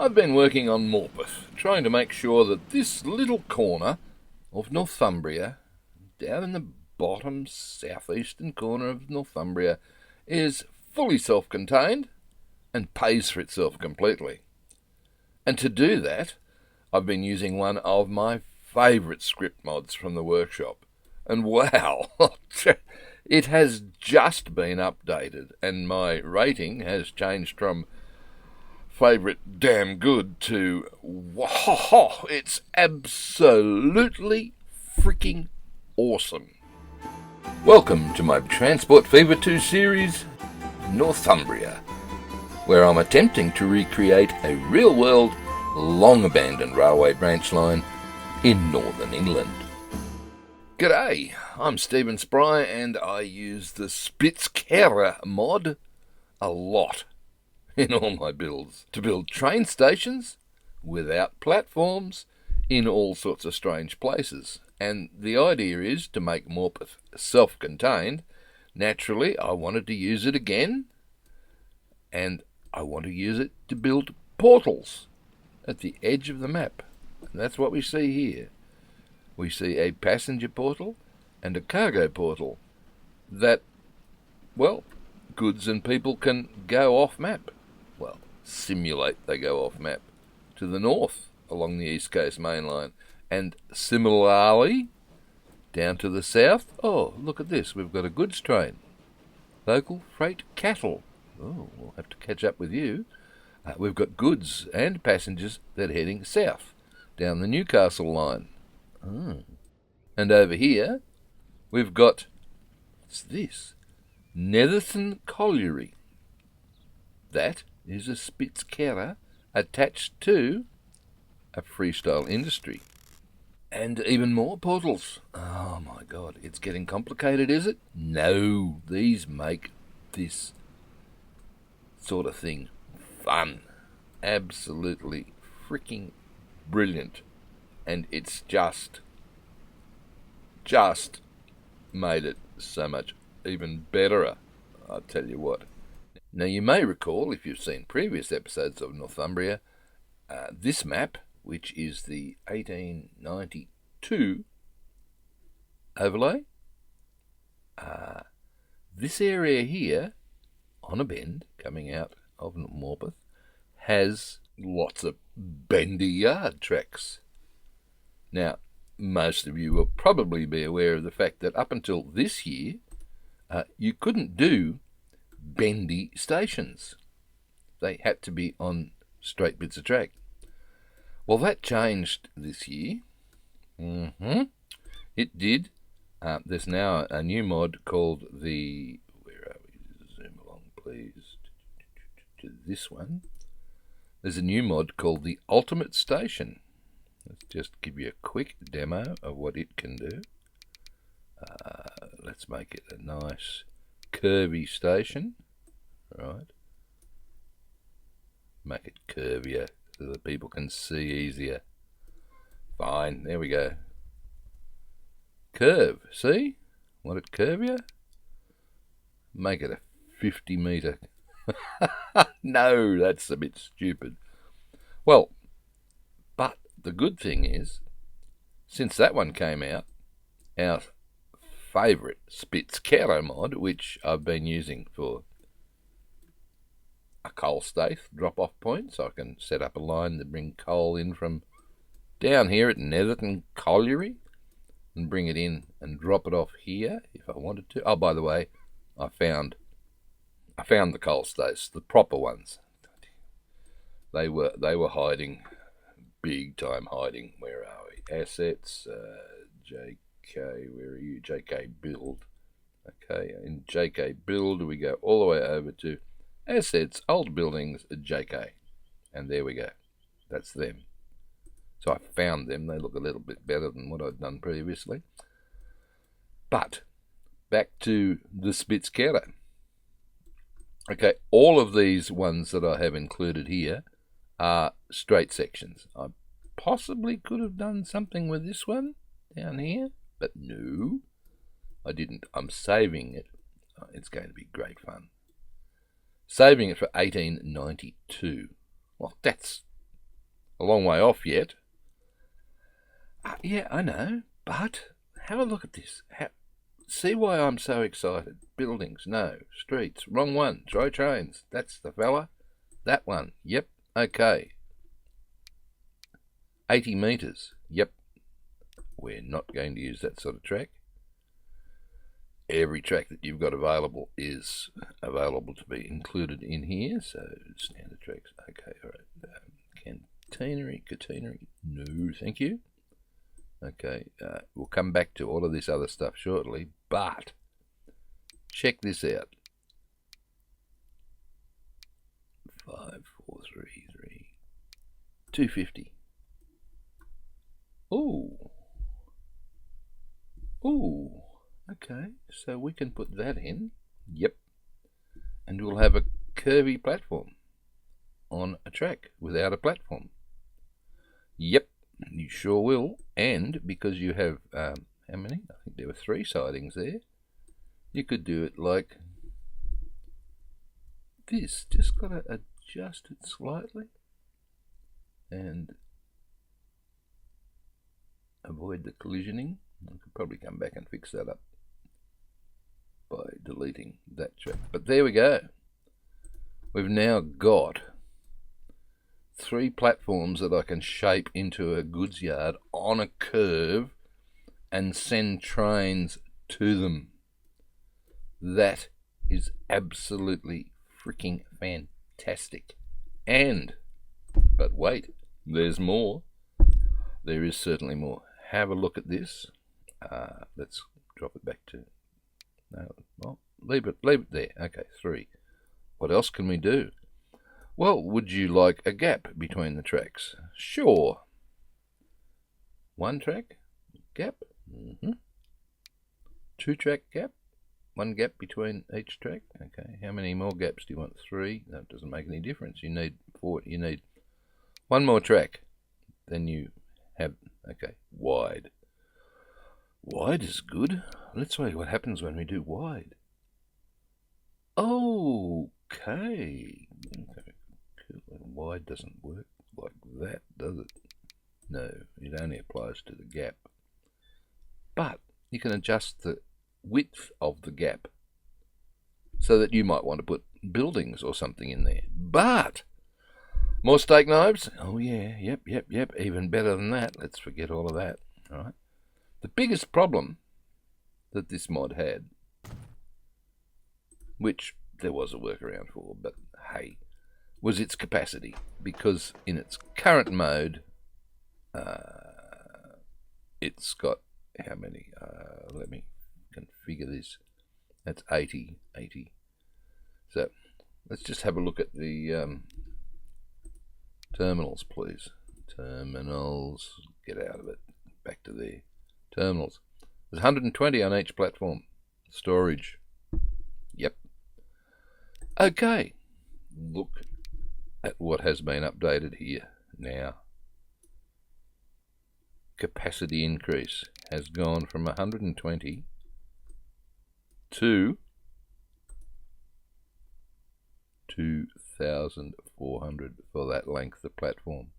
I've been working on Morpeth, trying to make sure that this little corner of Northumbria, down in the bottom southeastern corner of Northumbria, is fully self-contained and pays for itself completely. And to do that, I've been using one of my favourite script mods from the workshop. And wow, it has just been updated, and my rating has changed from favourite damn good to wow, it's absolutely freaking awesome. Welcome to my Transport Fever 2 series, Northumbria, where I'm attempting to recreate a real-world, long-abandoned railway branch line in Northern England. G'day, I'm Stephen Spry and I use the Spitzkehre mod a lot in all my builds to build train stations without platforms in all sorts of strange places. And the idea is to make Morpeth self-contained. Naturally, I wanted to use it again, and I want to use it to build portals at the edge of the map. And that's what we see here. We see a passenger portal and a cargo portal that, well, goods and people can go off map. Well, simulate they go off map to the north along the East Coast Main Line. And similarly, down to the south, oh, look at this, we've got a goods train. Local freight cattle. Oh, we'll have to catch up with you. We've got goods and passengers that are heading south, down the Newcastle line. And over here, we've got, what's this? Netherton Colliery. That is a Spitzkehre attached to a Freestyle Industry. And even more portals. Oh my God, it's getting complicated, is it? No, these make this sort of thing fun. Absolutely freaking brilliant. And it's just made it so much even betterer, I'll tell you what. Now you may recall, if you've seen previous episodes of Northumbria, this map, which is the 1892 overlay, this area here, on a bend, coming out of Morpeth, has lots of bendy yard tracks. Now, most of you will probably be aware of the fact that up until this year, you couldn't do bendy stations. They had to be on straight bits of track. Well, that changed this year. It did. There's now a new mod called the... Where are we? Zoom along, please. To this one. There's a new mod called the Ultimate Station. Let's just give you a quick demo of what it can do. Let's make it a nice curvy station. Right. Make it curvier so that people can see easier. Fine, there we go. Curve, see? Want it curvier? Make it a 50 metre. No, that's a bit stupid. Well, but the good thing is, since that one came out, our favourite Spitzkehre mod, which I've been using for a coal safe drop-off point, so I can set up a line to bring coal in from down here at Netherton Colliery and bring it in and drop it off here if I wanted to. Oh, by the way, I found the coal safes, the proper ones. They were hiding, big time hiding. Where are we? Assets, JK, where are you? JK Build. Okay, in JK Build we go all the way over to Assets, Old Buildings, JK. And there we go. That's them. So I found them. They look a little bit better than what I'd done previously. But back to the Spitzkehre. Okay, all of these ones that I have included here are straight sections. I possibly could have done something with this one down here, but no, I didn't. I'm saving it. It's going to be great fun. Saving it for 1892. Well, that's a long way off yet. Yeah, I know, but have a look at this. See why I'm so excited. Buildings, no. Streets, wrong one. Try trains. That's the fella. That one, yep, okay. 80 metres, yep. We're not going to use that sort of track. Every track that you've got available is available to be included in here. So standard tracks, okay, all right. Catenary, no, thank you. Okay, we'll come back to all of this other stuff shortly, but check this out. 5433 250. Ooh, okay, so we can put that in. Yep, and we'll have a curvy platform on a track without a platform. Yep, you sure will. And because you have how many? I think there were 3 sidings there. You could do it like this. Just got to adjust it slightly and avoid the collisioning. I could probably come back and fix that up by deleting that track. But there we go. We've now got 3 platforms that I can shape into a goods yard on a curve and send trains to them. That is absolutely freaking fantastic. But wait, there's more. There is certainly more. Have a look at this. Let's drop it back to... No, well, leave it there. Okay, 3. What else can we do? Well, would you like a gap between the tracks? Sure. 1 track, gap. 2 track gap. 1 gap between each track. Okay, how many more gaps do you want? 3. That doesn't make any difference. You need 4. You need 1 more track. Then you have, okay, wide. Wide is good. Let's see what happens when we do wide. Okay. Wide doesn't work like that, does it? No, it only applies to the gap. But you can adjust the width of the gap so that you might want to put buildings or something in there. But more steak knives? Oh yeah, yep. Even better than that. Let's forget all of that. All right. The biggest problem that this mod had, which there was a workaround for, but hey, was its capacity. Because in its current mode, it's got how many? Let me configure this. That's 80. So let's just have a look at the terminals, please. Terminals, get out of it. Back to there. Terminals. There's 120 on each platform. Storage. Yep. Okay. Look at what has been updated here now. Capacity increase has gone from 120 to 2,400 for that length of platform.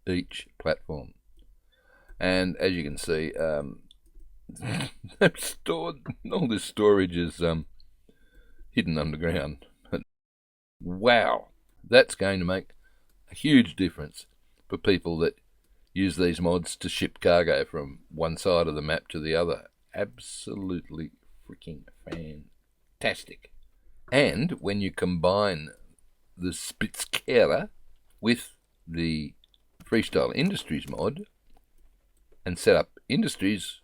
Each platform. And as you can see, they've stored all this storage is hidden underground. Wow, that's going to make a huge difference for people that use these mods to ship cargo from one side of the map to the other. Absolutely freaking fantastic. And when you combine the Spitzkehre with the Freestyle Industries mod and set up industries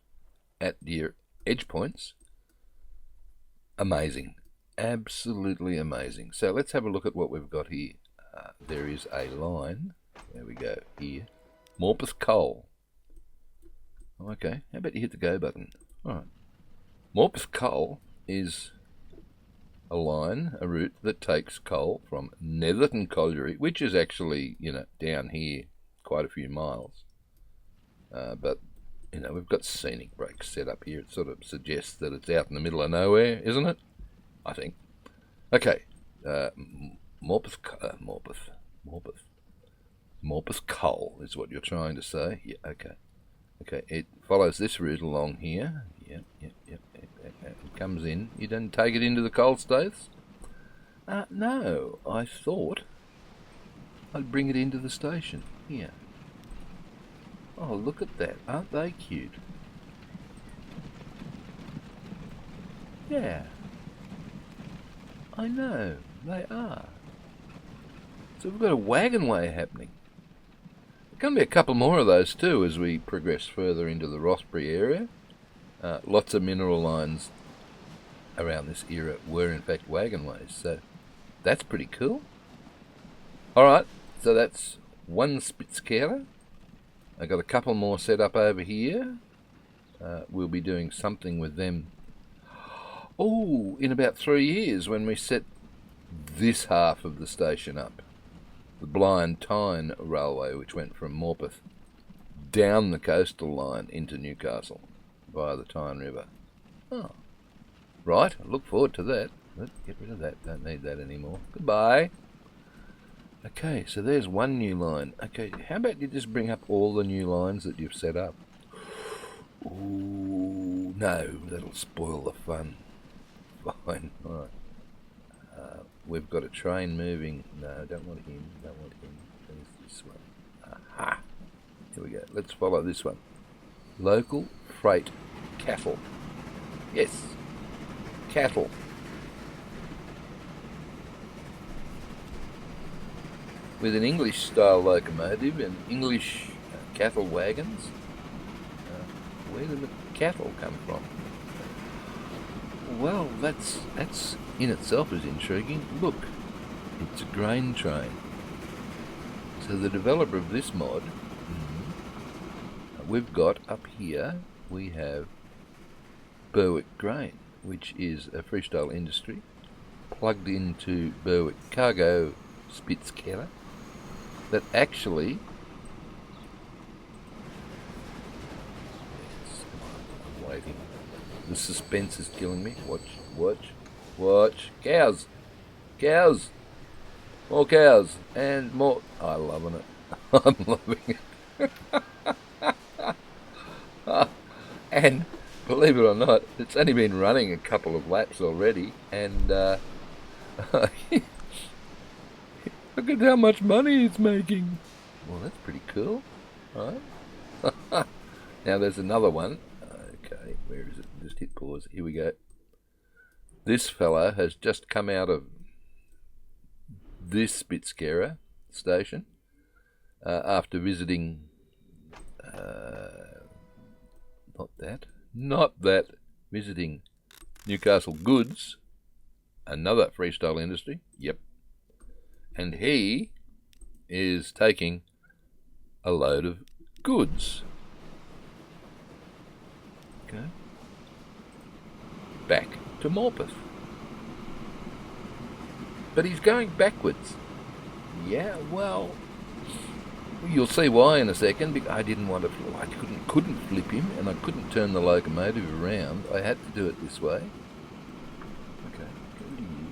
at your edge points, amazing. Absolutely amazing. So let's have a look at what we've got here. There is a line. There we go. Here. Morpeth coal. Okay. How about you hit the go button? Alright. Morpeth coal is a line, a route that takes coal from Netherton Colliery, which is actually, down here quite a few miles. But, we've got scenic breaks set up here. It sort of suggests that it's out in the middle of nowhere, isn't it? I think. Okay. Morpeth. Morpeth coal is what you're trying to say. Yeah, okay. Okay, it follows this route along here. Yep. It comes in. You don't take it into the coal stopes? No, I thought I'd bring it into the station. Here. Oh, look at that. Aren't they cute? Yeah. I know, they are. So we've got a Wagonway happening. There's going to be a couple more of those too as we progress further into the Rothbury area. Lots of mineral lines around this era were in fact Wagonways, so that's pretty cool. Alright, so that's one Spitzkehre. I got a couple more set up over here. We'll be doing something with them in about 3 years when we set this half of the station up. The Blind Tyne Railway, which went from Morpeth down the coastal line into Newcastle via the Tyne River. Oh, right, I look forward to that. Let's get rid of that, don't need that anymore. Goodbye. Okay, so there's one new line. Okay, how about you just bring up all the new lines that you've set up? Ooh, no, that'll spoil the fun. Fine, alright. We've got a train moving. No, don't want him. There's this one. Aha! Here we go. Let's follow this one. Local freight cattle. Yes, cattle. With an English-style locomotive and English cattle wagons. Where do the cattle come from? Well, that's in itself is intriguing. Look, it's a grain train. So the developer of this mod, we've got up here, we have Berwick Grain, which is a Freestyle Industry plugged into Berwick Cargo Spitzkehre that actually I'm waiting. The suspense is killing me. Watch. Cows. More cows. And more. I'm loving it. I'm loving it. And believe it or not, it's only been running a couple of laps already. And look at how much money it's making. Well, that's pretty cool. Right? Now there's another one. Okay, where is it? Just hit pause. Here we go. This fella has just come out of this Spitzkehre station after visiting not that, visiting Newcastle Goods, another Freestyle Industry. Yep. And he is taking a load of goods. Okay. Back to Morpeth. But he's going backwards. Yeah, well, you'll see why in a second. Because I didn't want to. I couldn't flip him, and I couldn't turn the locomotive around. I had to do it this way. Okay, go to you.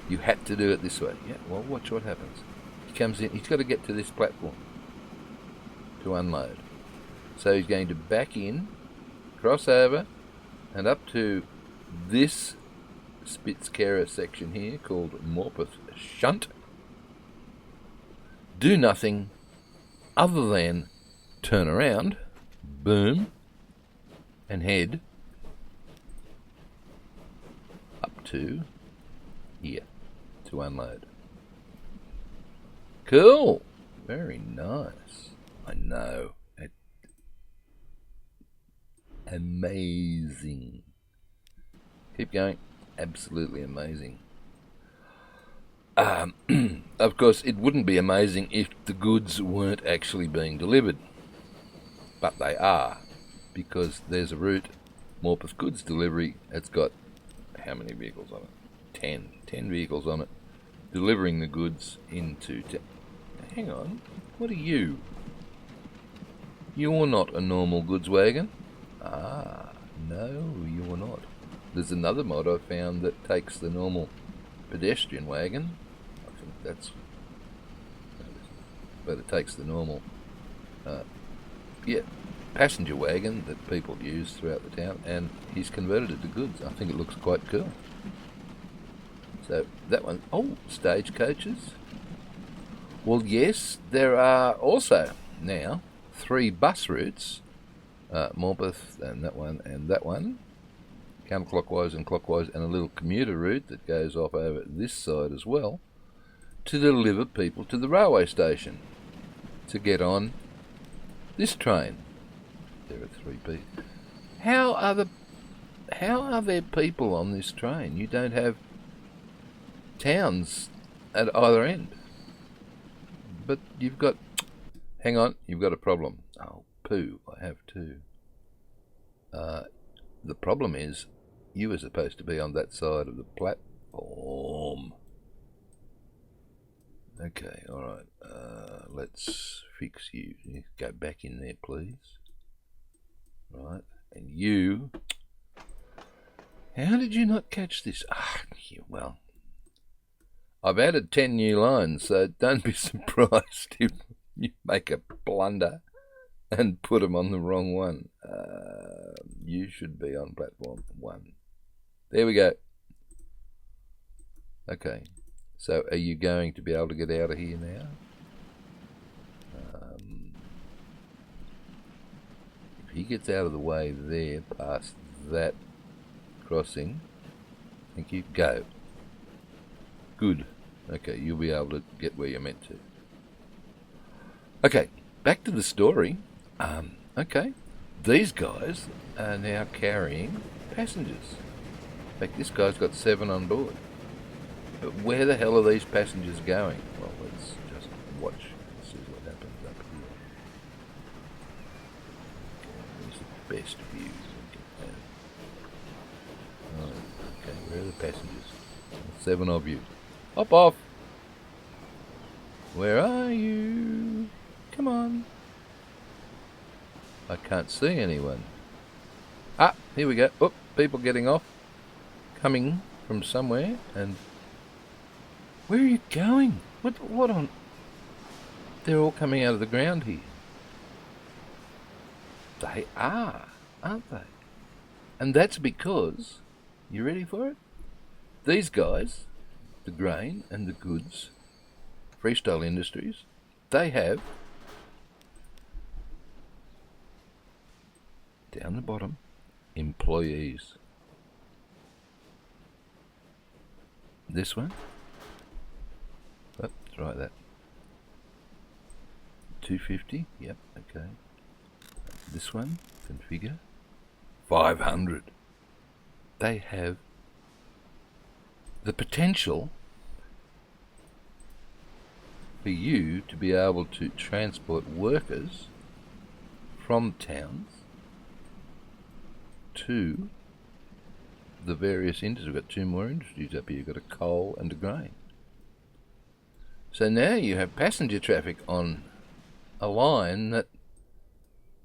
You had to do it this way. Yeah. Well, watch what happens. He comes in. He's got to get to this platform to unload. So he's going to back in, cross over, and up to this Spitzkehre section here called Morpeth Shunt. Do nothing other than turn around, boom, and head up to here to unload. Cool. Very nice. I know. Amazing. Keep going. Absolutely amazing. Of course, it wouldn't be amazing if the goods weren't actually being delivered. But they are. Because there's a route, Morpeth Goods Delivery. It's got how many vehicles on it? 10 vehicles on it. Delivering the goods into... Hang on. What are you? You're not a normal goods wagon. Ah, no, you are not. There's another mod I found that takes the normal pedestrian wagon. I think that's... but it takes the normal, passenger wagon that people use throughout the town, and he's converted it to goods. I think it looks quite cool. So that one, stagecoaches. Well, yes, there are also now 3 bus routes, Morpeth and that one, counterclockwise and clockwise, and a little commuter route that goes off over this side as well, to deliver people to the railway station to get on this train. There are 3 people. How are there people on this train? You don't have towns at either end. But you've got... Hang on, you've got a problem. Oh, poo, I have too. The problem is, you were supposed to be on that side of the platform. Okay, alright. Let's fix you. Go back in there, please. Right, and you... How did you not catch this? Well... I've added 10 new lines, so don't be surprised if you make a blunder and put them on the wrong one. You should be on platform 1. There we go. Okay, so are you going to be able to get out of here now? If he gets out of the way there, past that crossing, thank you, go. Good. Okay, you'll be able to get where you're meant to. Okay, back to the story. Okay, these guys are now carrying passengers. In fact, this guy's got 7 on board. But where the hell are these passengers going? Well, let's just watch and see what happens up here. Here's the best view. Okay, where are the passengers? 7 of you. Hop off! Where are you? Come on. I can't see anyone. Here we go. People getting off. Coming from somewhere. And where are you going? What on... They're all coming out of the ground here. They are, aren't they? And that's because... You ready for it? These guys... the grain and the goods, Freestyle Industries, they have, down the bottom, employees. This one, let's try that. 250, yep, okay. This one, configure, 500. They have the potential for you to be able to transport workers from towns to the various industries. We've got 2 more industries up here. You've got a coal and a grain. So now you have passenger traffic on a line that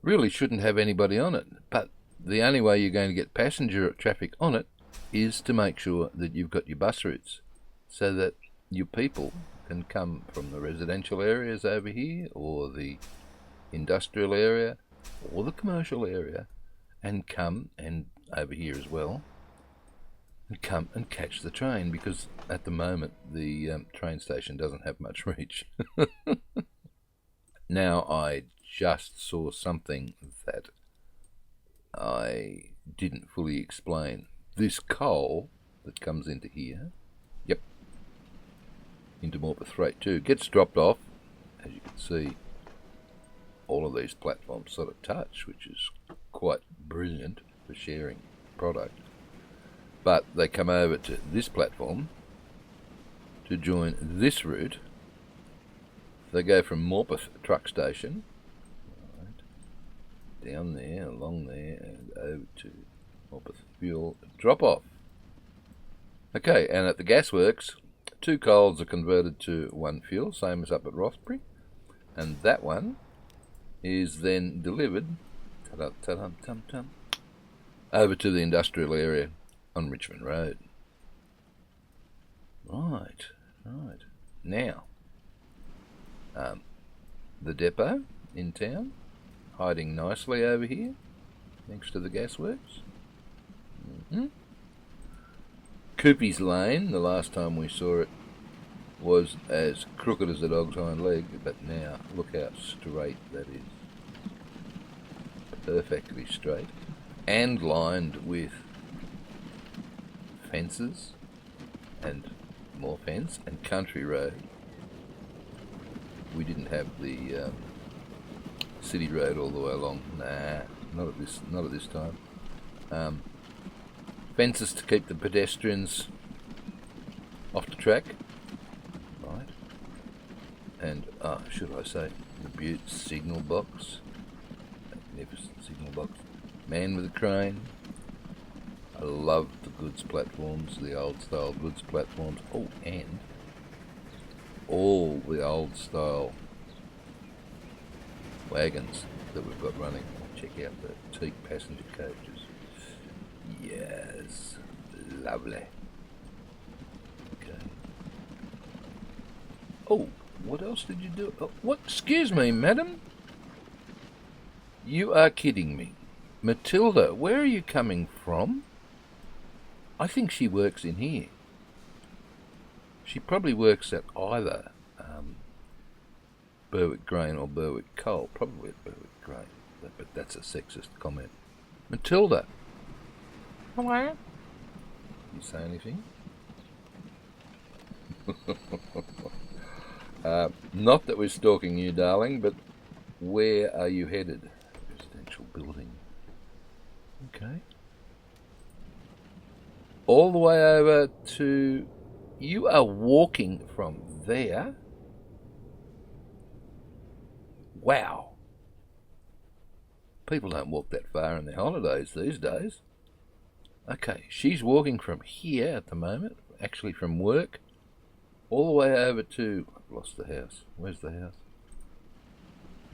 really shouldn't have anybody on it. But the only way you're going to get passenger traffic on it is to make sure that you've got your bus routes so that your people can come from the residential areas over here or the industrial area or the commercial area and come, and over here as well, and come and catch the train, because at the moment the train station doesn't have much reach. Now, I just saw something that I didn't fully explain. This coal that comes into here, into Morpeth Freight 2, gets dropped off, as you can see. All of these platforms sort of touch, which is quite brilliant for sharing product. But they come over to this platform to join this route. They go from Morpeth truck station, down there, along there, and over to Morpeth fuel drop off. Okay, and at the gasworks, 2 coals are converted to 1 fuel, same as up at Rothbury, and that one is then delivered over to the industrial area on Richmond Road. Right. Now, the depot in town, hiding nicely over here, thanks to the gasworks. Coopies Lane, the last time we saw it, was as crooked as a dog's hind leg, but now look how straight that is. Perfectly straight, and lined with fences and more fence and country road. We didn't have the city road all the way along. Nah, not at this time. Fences to keep the pedestrians off the track, right? And should I say, the Butte signal box, magnificent signal box. Man with a crane. I love the goods platforms, the old style goods platforms. Oh, and all the old style wagons that we've got running. Check out the teak passenger coaches. Yes, lovely. Okay. Oh, what else did you do? Oh, what? Excuse me, madam. You are kidding me. Matilda, where are you coming from? I think she works in here. She probably works at either Berwick Grain or Berwick Coal. Probably at Berwick Grain, but that's a sexist comment. Matilda. Hello? You say anything? Not that we're stalking you, darling, but where are you headed? Residential building. Okay. All the way over to... You are walking from there? Wow. People don't walk that far on their holidays these days. Okay, she's walking from here at the moment, actually from work, all the way over to... I've lost the house. Where's the house?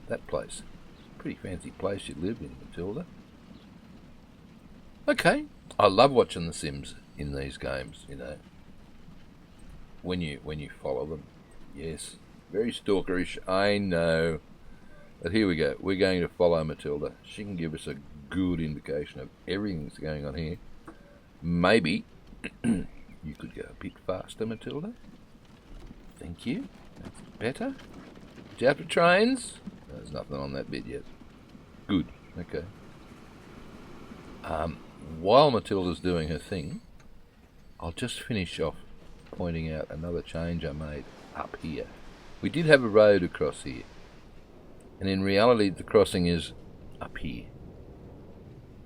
That place. Pretty fancy place you live in, Matilda. Okay. I love watching the Sims in these games, you know. When you follow them. Yes. Very stalkerish, I know. But here we go. We're going to follow Matilda. She can give us a good indication of everything that's going on here. Maybe you could go a bit faster, Matilda. Thank you. That's better. Do you have to trains? There's nothing on that bit yet. Good. Okay. While Matilda's doing her thing, I'll just finish off pointing out another change I made up here. We did have a road across here, and in reality the crossing is up here.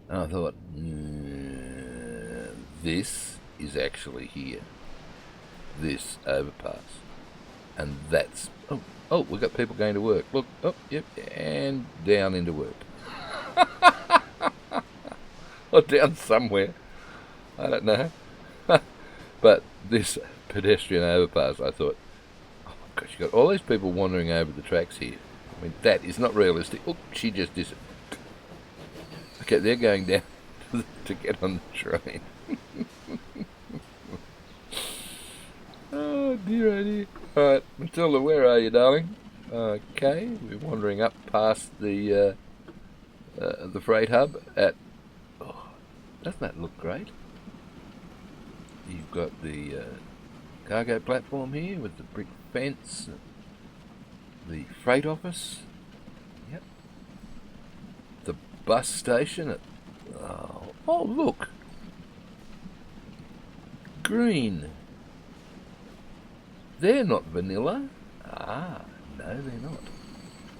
And I thought, this is actually here. This overpass. And that's... Oh, we've got people going to work. Look, oh, yep, and down into work. Or down somewhere. I don't know. But this pedestrian overpass, I thought, oh my gosh, you've got all these people wandering over the tracks here. I mean, that is not realistic. Oh, she just disappeared. Okay, they're going down to get on the train. Oh dear, oh dear. Alright, Matilda, where are you, darling? Okay, we're wandering up past the freight hub at... Oh, doesn't that look great? You've got the cargo platform here with the brick fence, the freight office, yep. The bus station at... Oh, look! Green. They're not vanilla. Ah, no, they're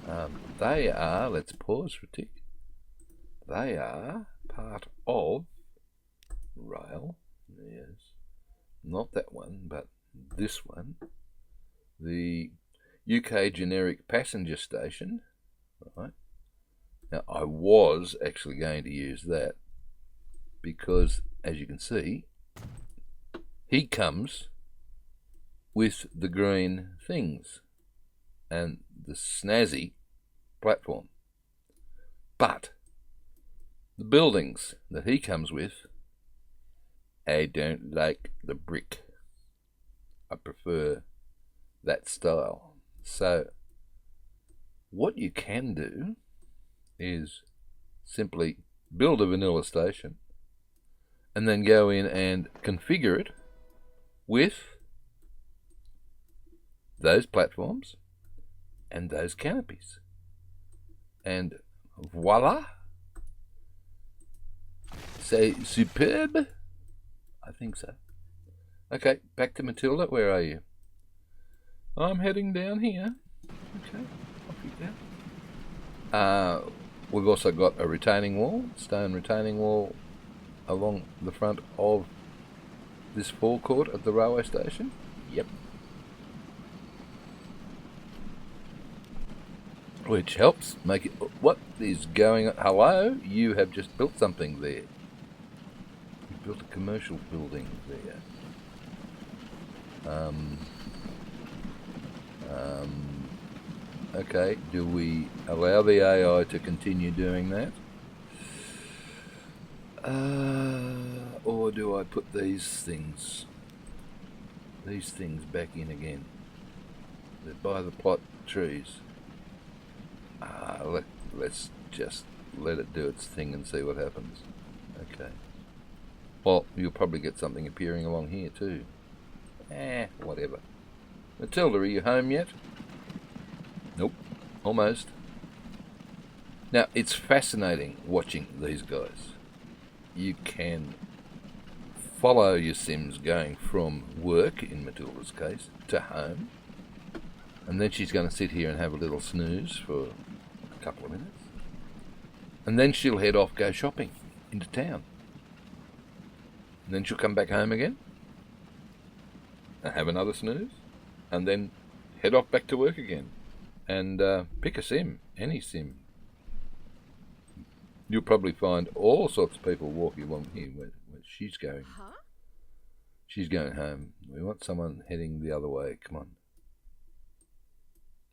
not. They are, let's pause for a tick. They are part of rail, yes. Not that one, but this one. The UK generic passenger station, right? Now, I was actually going to use that because, as you can see, he comes with the green things and the snazzy platform. But the buildings that he comes with, I don't like the brick. I prefer that style. So what you can do is simply build a vanilla station and then go in and configure it with those platforms and those canopies. And voila! C'est superbe? I think so. Okay, back to Matilda. Where are you? I'm heading down here. Okay, off you go. We've also got a retaining wall, stone retaining wall, along the front of this forecourt at the railway station. Yep. Which helps make it... What is going on? Hello? You have just built something there. You built a commercial building there. Okay, do we allow the AI to continue doing that? Or do I put these things back in again? They're by the plot trees. Let's just let it do its thing and see what happens. Okay. Well, you'll probably get something appearing along here too. Whatever. Matilda, are you home yet? Nope. Almost. Now, it's fascinating watching these guys. You can follow your Sims going from work, in Matilda's case, to home. And then she's going to sit here and have a little snooze for a couple of minutes. And then she'll head off, go shopping into town. And then she'll come back home again and have another snooze. And then head off back to work again. And pick a sim, any sim. You'll probably find all sorts of people walking along here where she's going. Huh? She's going home. We want someone heading the other way. Come on.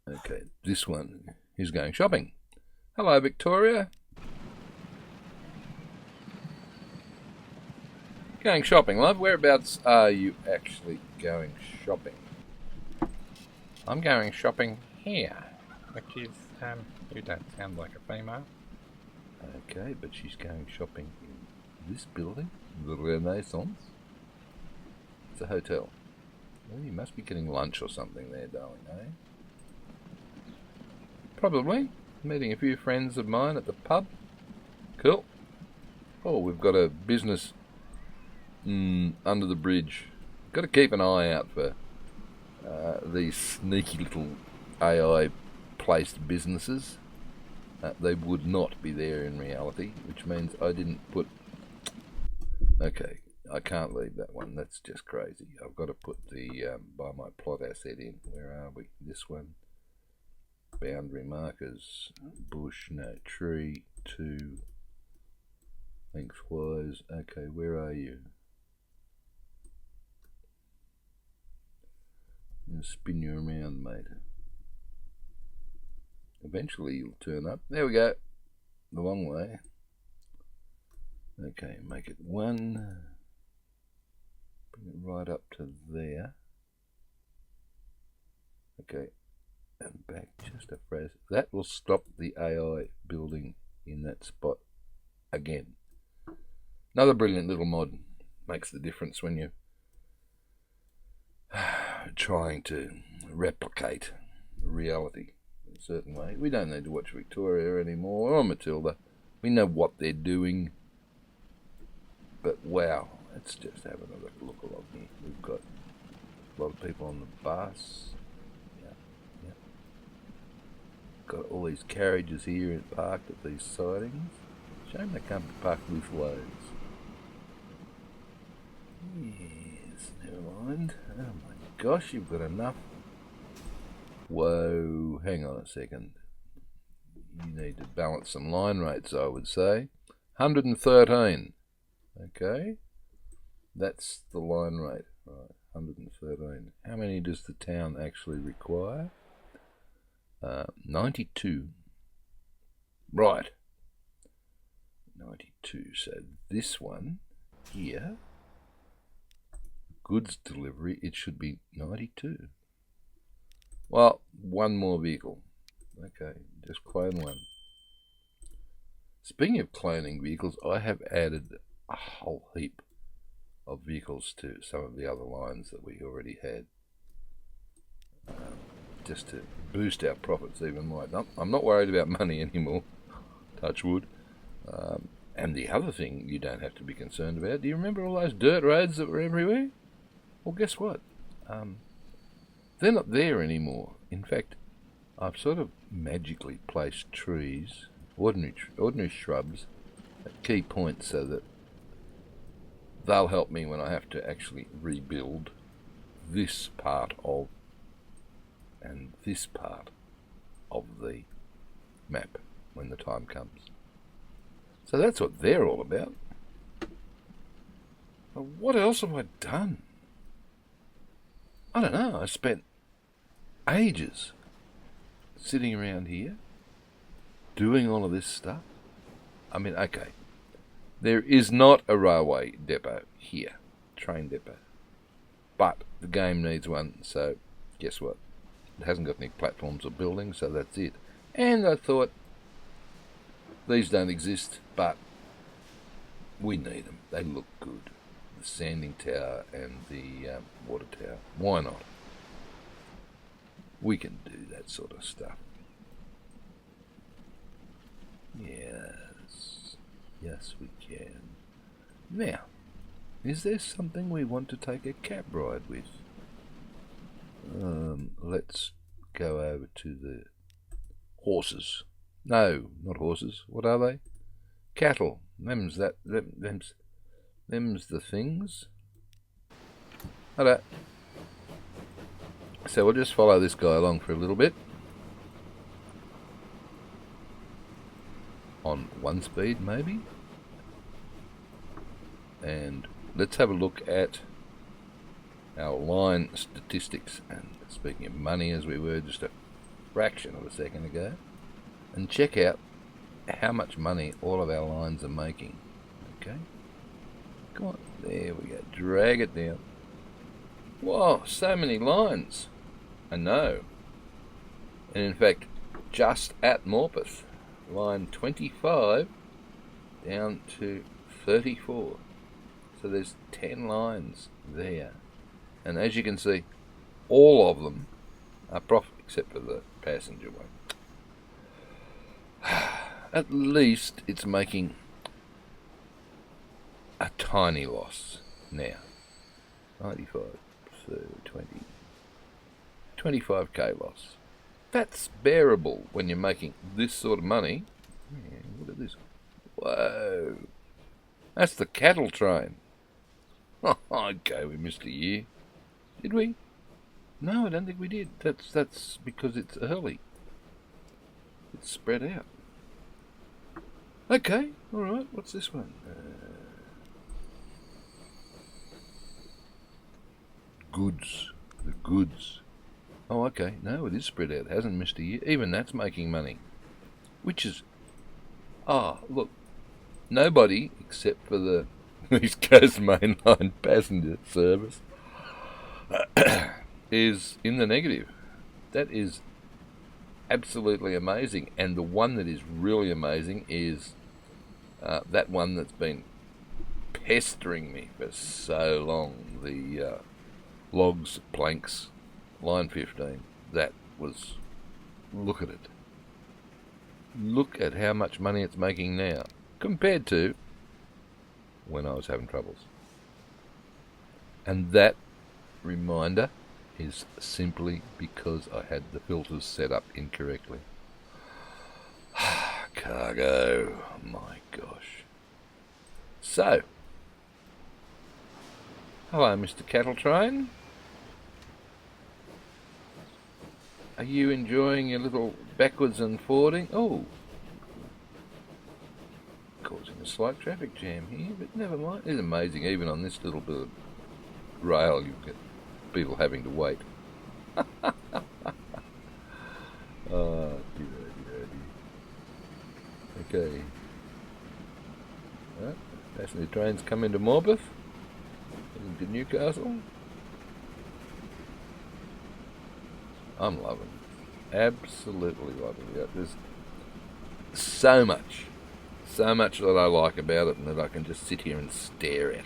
Okay, this one is going shopping. Hello, Victoria. Going shopping, love. Whereabouts are you actually going shopping? I'm going shopping here, which is, you don't sound like a female. Okay, but she's going shopping in this building, the Renaissance. It's a hotel. Well, you must be getting lunch or something there, darling, eh? Probably. Meeting a few friends of mine at the pub. Cool. Oh, we've got a business under the bridge. Got to keep an eye out for these sneaky little AI-placed businesses. They would not be there in reality, which means I didn't put... Okay, I can't leave that one. That's just crazy. I've got to put the by my plot asset in. Where are we? This one. Boundary markers. Bush, no. Tree, 2. Lengthwise. Okay, where are you? I'm going to spin you around, mate. Eventually you'll turn up. There we go. The long way. Okay, make it 1. Bring it right up to there. Okay, and back just a phrase. That will stop the AI building in that spot again. Another brilliant little mod. Makes the difference when you're trying to replicate reality in a certain way. We don't need to watch Victoria anymore, or Matilda. We know what they're doing. But wow, let's just have another look along here. We've got a lot of people on the bus. Yeah. Got all these carriages here parked at these sidings. Shame they can't be parked with loads. Yes, never mind. Oh my gosh, you've got enough. Whoa, hang on a second. You need to balance some line rates, I would say. 113. Okay. That's the line rate. Right, 113. How many does the town actually require? 92. Right. 92. So this one here, goods delivery, it should be 92. Well, one more vehicle. Okay, Just clone one. Speaking of cloning vehicles, I have added a whole heap of vehicles to some of the other lines that we already had, just to boost our profits even more. I'm not worried about money anymore, touch wood. And the other thing you don't have to be concerned about, do you remember all those dirt roads that were everywhere? Well, guess what? They're not there anymore. In fact, I've sort of magically placed trees, ordinary shrubs, at key points so that they'll help me when I have to actually rebuild this part of and this part of the map when the time comes. So that's what they're all about. But what else have I done? I don't know. I spent ages sitting around here doing all of this stuff. I mean, okay, there is not a railway depot here, train depot, but the game needs one, so guess what? It hasn't got any platforms or buildings, so that's it. And I thought, these don't exist, but we need them. They look good. The sanding tower and the water tower. Why not? We can do that sort of stuff. Yes, we can. Now, is there something we want to take a cab ride with? Let's go over to the horses. No, not horses. What are they? Cattle. Them's the things. Hello. So we'll just follow this guy along for a little bit. On 1 speed, maybe. And let's have a look at our line statistics. And speaking of money, as we were just a fraction of a second ago, and check out how much money all of our lines are making. Okay, come on, there we go, drag it down. Wow, so many lines. I know. And in fact, just at Morpeth, line 25 down to 34. So there's 10 lines there. And as you can see, all of them are profit, except for the passenger one. At least it's making a tiny loss now. 95, so 20, 25k loss. That's bearable when you're making this sort of money. Yeah, look at this. Whoa. That's the cattle train. Okay, we missed a year. Did we? No, I don't think we did. That's because it's early. It's spread out. Okay, alright, what's this one? Goods. The goods. Oh, okay. No, it is spread out. It hasn't missed a year. Even that's making money. Which is... look. Nobody, except for the East Coast Mainline passenger service, is in the negative. That is absolutely amazing. And the one that is really amazing is that one that's been pestering me for so long. The logs, planks, line 15. That was... Look at it. Look at how much money it's making now, compared to when I was having troubles. And that reminder is simply because I had the filters set up incorrectly. Cargo, my gosh. So, hello Mr. Cattle Train. Are you enjoying your little backwards and forwarding? Oh, causing a slight traffic jam here, but never mind. It's amazing, even on this little bit of rail you get people having to wait. Oh, dear. Okay. Right, passenger trains come into Morpeth, into Newcastle. I'm loving it. Absolutely loving it. so much. So much that I like about it and that I can just sit here and stare at.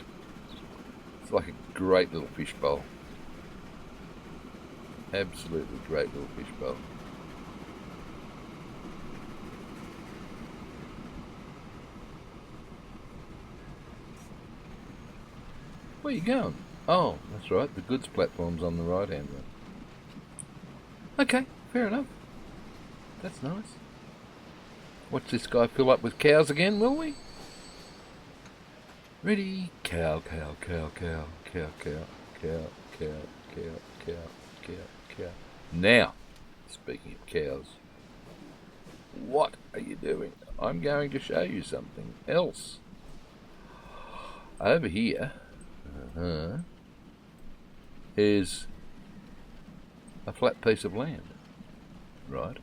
It's like a great little fishbowl. Absolutely great little fishbowl. Where are you going? Oh, that's right, the goods platform's on the right hand one. Okay, fair enough. That's nice. Watch this guy fill up with cows again, will we? Ready? Cow, cow, cow, cow, cow, cow, cow, cow, cow, cow, cow, cow. Now, speaking of cows, what are you doing? I'm going to show you something else. Over here is a flat piece of land, right?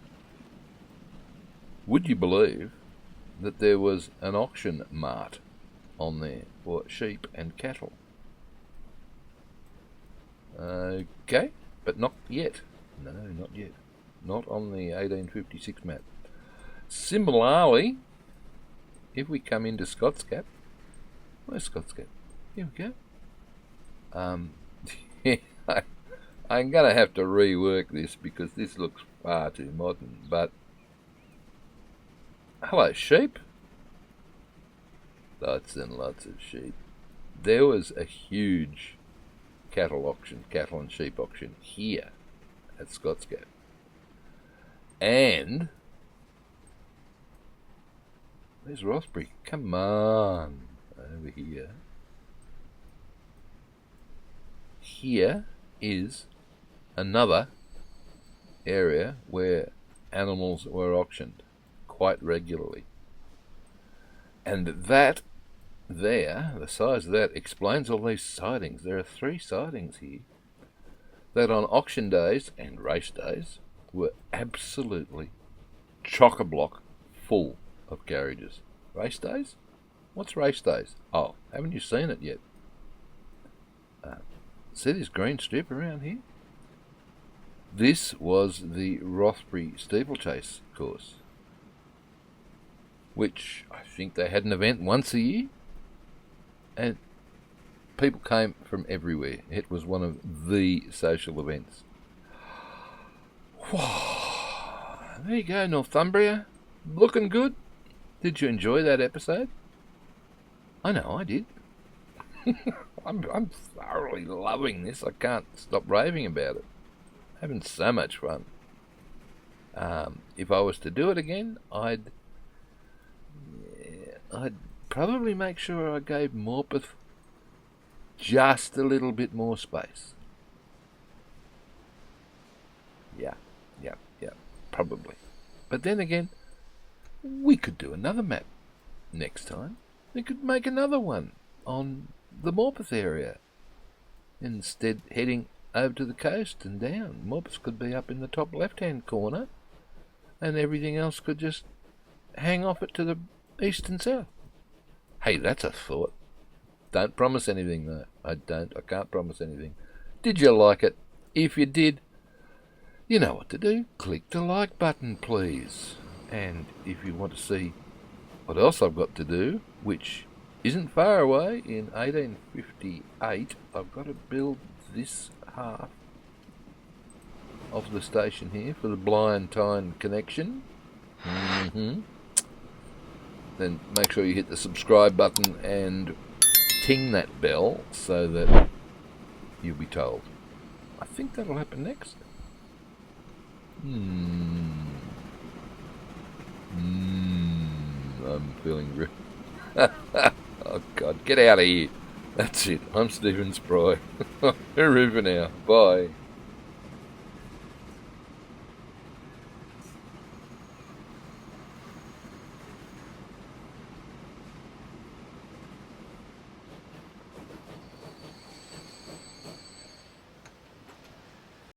Would you believe that there was an auction mart on there for sheep and cattle? Okay, but not yet. No, not yet. Not on the 1856 map. Similarly, if we come into Scotsgap, where's Scotsgap? Here we go. I'm going to have to rework this because this looks far too modern, but hello, sheep. Lots and lots of sheep. There was a huge cattle and sheep auction here at Scotsgap. And there's Rothbury. Come on, over here. Here is another area where animals were auctioned quite regularly. And that there, the size of that, explains all these sightings. There are 3 sightings here that on auction days and race days were absolutely chock-a-block full of carriages. Race days? What's race days? Oh, haven't you seen it yet? See this green strip around here? This was the Rothbury steeplechase course, which I think they had an event once a year, and people came from everywhere. It was one of the social events. There you go, Northumbria. Looking good. Did you enjoy that episode? I know I did. I'm thoroughly loving this. I can't stop raving about it. Having so much fun. If I was to do it again, I'd probably make sure I gave Morpeth just a little bit more space. Yeah, probably. But then again, we could do another map next time. We could make another one on the Morpeth area, instead heading over to the coast and down. Morpeth could be up in the top left-hand corner, and everything else could just hang off it to the east and south. Hey, that's a thought. Don't promise anything, though. I can't promise anything. Did you like it? If you did, you know what to do. Click the like button, please. And if you want to see what else I've got to do, which isn't far away, in 1858, I've got to build this half of the station here for the Blind Tyne connection. Then make sure you hit the subscribe button and ting that bell so that you'll be told. I think that'll happen next. I'm feeling oh God, get out of here. That's it. I'm Stephen Spry. Hooroo for now. Bye.